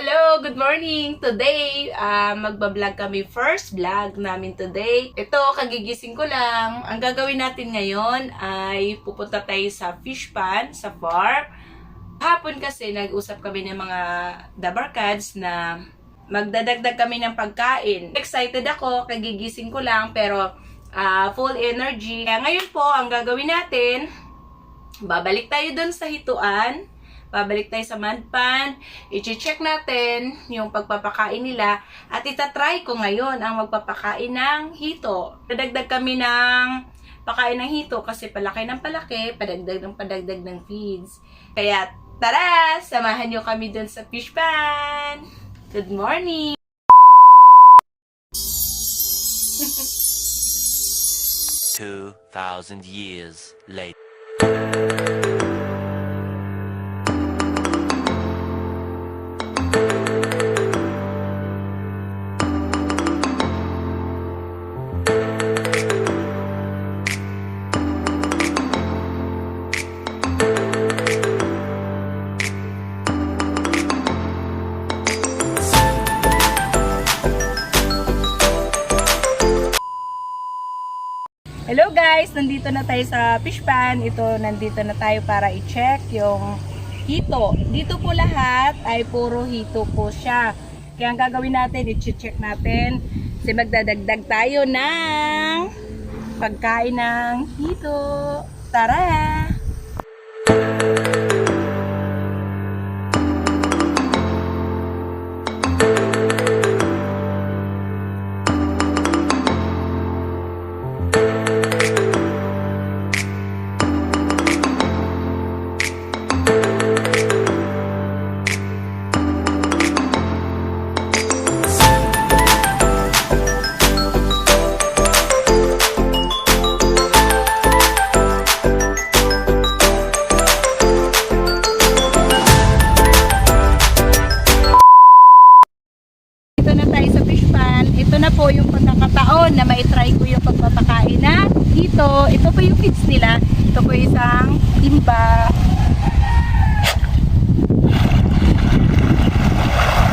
Hello, good morning! Today, magbablog kami. First vlog namin today. Ito, kagigising ko lang. Ang gagawin natin ngayon ay pupunta tayo sa fish pan, sa farm. Hapon kasi nag-usap kami ng mga dabarkads na magdadagdag kami ng pagkain. Excited ako, kagigising ko lang, pero full energy. Kaya ngayon po, ang gagawin natin, babalik tayo dun sa hituan. Babalik tayo sa mud pan, i-check natin yung pagpapakain nila at itatry ko ngayon ang magpapakain ng hito. Padagdag kami ng pakain ng hito kasi palaki ng palaki, padagdag ng feeds. Kaya tara, samahan nyo kami dun sa fish pan. Good morning! 2,000 years later. Hello guys! Nandito na tayo sa fish pan. Nandito na tayo para i-check yung hito. Dito po lahat ay puro hito po siya. Kaya ang gagawin natin, i-check natin. Kasi magdadagdag tayo ng pagkain ng hito. Tara! Ito na po yung pagkakataon na maitry ko yung pagpapakain na dito. Ito po yung feeds nila. Ito po isang timba.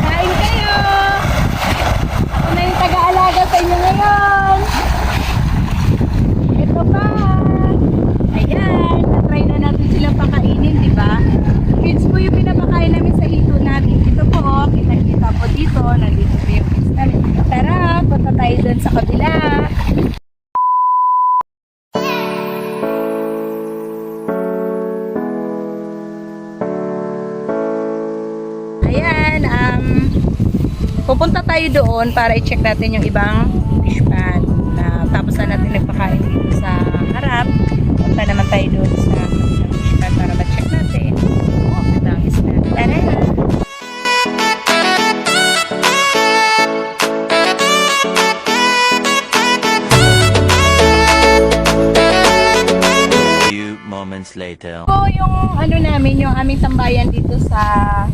Kain kayo! Ako na yung taga-alaga sa inyo ngayon. Ito pa. Ayan, na-try na natin silang pakainin, di ba? Feeds po yung pinapakain namin sa hito namin. Ito po, kita-kita po dito. Nandito po yung feeds namin. Tara, punta tayo dun sa kabila. Ayan, pupunta tayo doon para i-check natin yung ibang fish pan. Tapos na natin nagpakain dito sa harap. Punta naman tayo doon sa fish pan para ma-check natin. Oh, ang isla. Tara! Moments later. Po yung namin, yung aming tambayan dito sa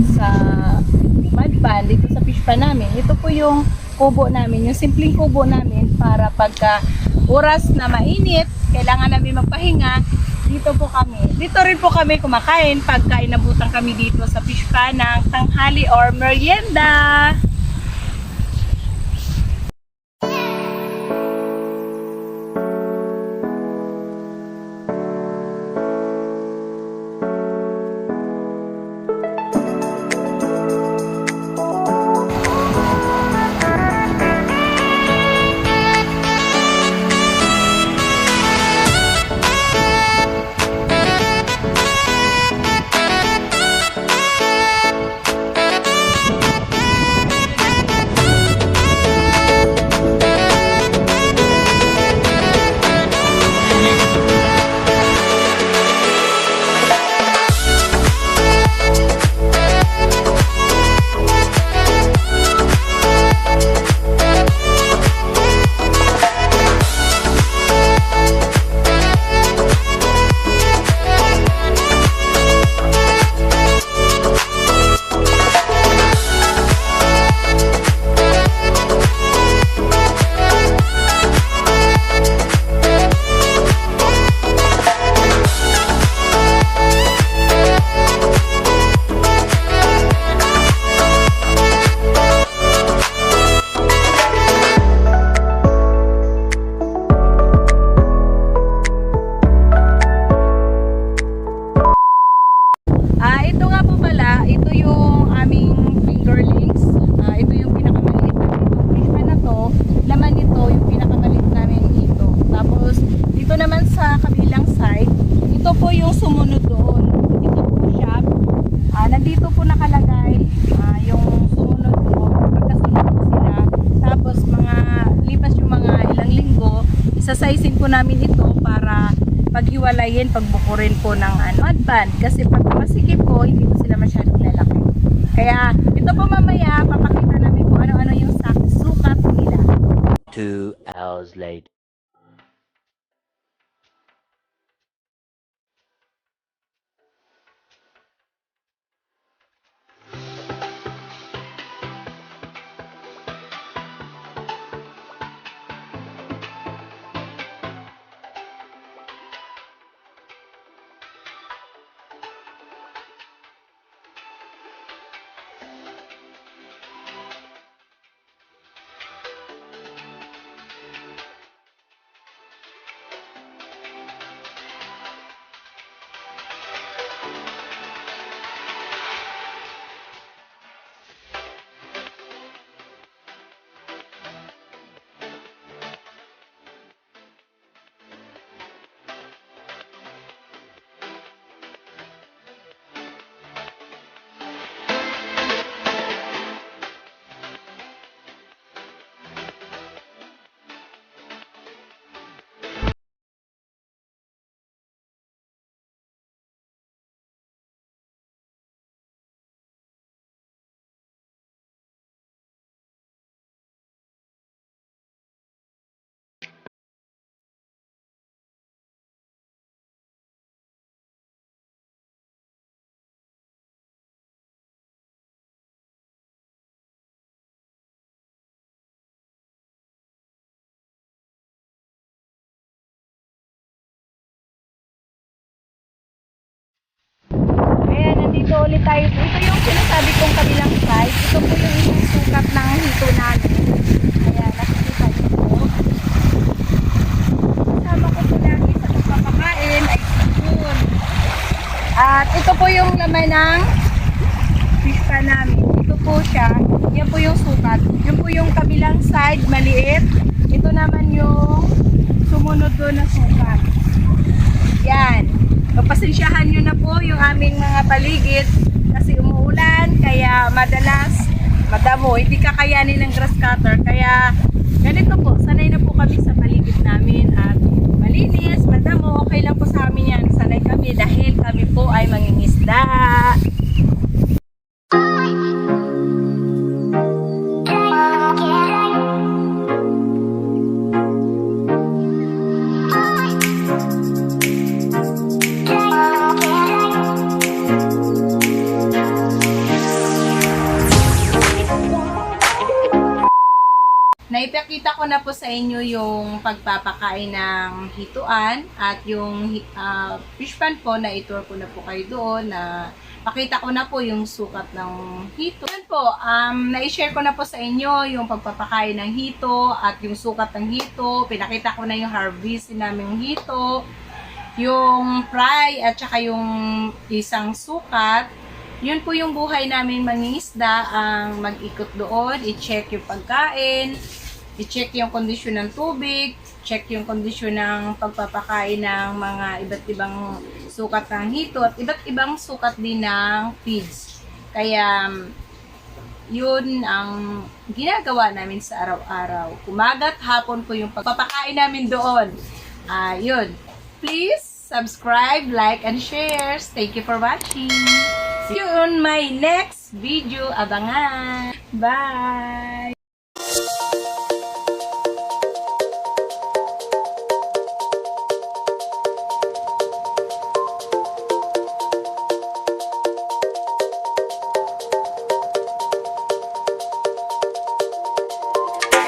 mud pan, dito sa fish pan namin. Ito po yung kubo namin, yung simpleng kubo namin para pagka oras na mainit, kailangan namin magpahinga, dito po kami. Dito rin po kami kumakain pagka inabutan kami dito sa fish pan ng tanghali or merienda. sasaisin po namin ito para paghiwalayin, pagbukurin po ng advan. Kasi pag masikip po, hindi po sila masyadong lalaki. Kaya ito po mamaya, papakita namin kung ano-ano yung sukat nila. 2 hours later. Ayan, nandito ulit tayo. Ito yung sinasabi kong kabilang side. Ito po yung isang sukat ng hito namin. Ayan, nakikita niyo po. Kasama ko po lagi sa pagpapakain ay sipon. At ito po yung laman ng fish pan namin. Ito po siya. Yan po yung sukat. Yan po yung kabilang side, maliit. Ito naman yung sumunod doon na sukat. Yan. Pagpasensyahan nyo na po yung aming mga paligid kasi umuulan, kaya madalas madamo, hindi kakayanin ng grass cutter. Kaya ganito po, sanay na po kami sa paligid namin at malinis, madamo, okay lang po sa amin yan. Sanay kami dahil kami po ay mangingisda. Naipakita ko na po sa inyo yung pagpapakain ng hituan at yung fish pan po, na itour ko na po kayo doon, na pakita ko na po yung sukat ng hito. Yan po, na-share ko na po sa inyo yung pagpapakain ng hito at yung sukat ng hito. Pinakita ko na yung harvest namin ng hito, yung fry at saka yung isang sukat. Yun po yung buhay namin mangingisda, ang mag-ikot doon, i-check yung pagkain, i-check yung kondisyon ng tubig, check yung kondisyon ng pagpapakain ng mga iba't ibang sukat ng hito at iba't ibang sukat din ng feeds. Kaya yun ang ginagawa namin sa araw-araw. Umaga't hapon po yung pagpapakain namin doon. Yun. Please subscribe, like, and share. Thank you for watching. See you on my next video. Abangan. Bye!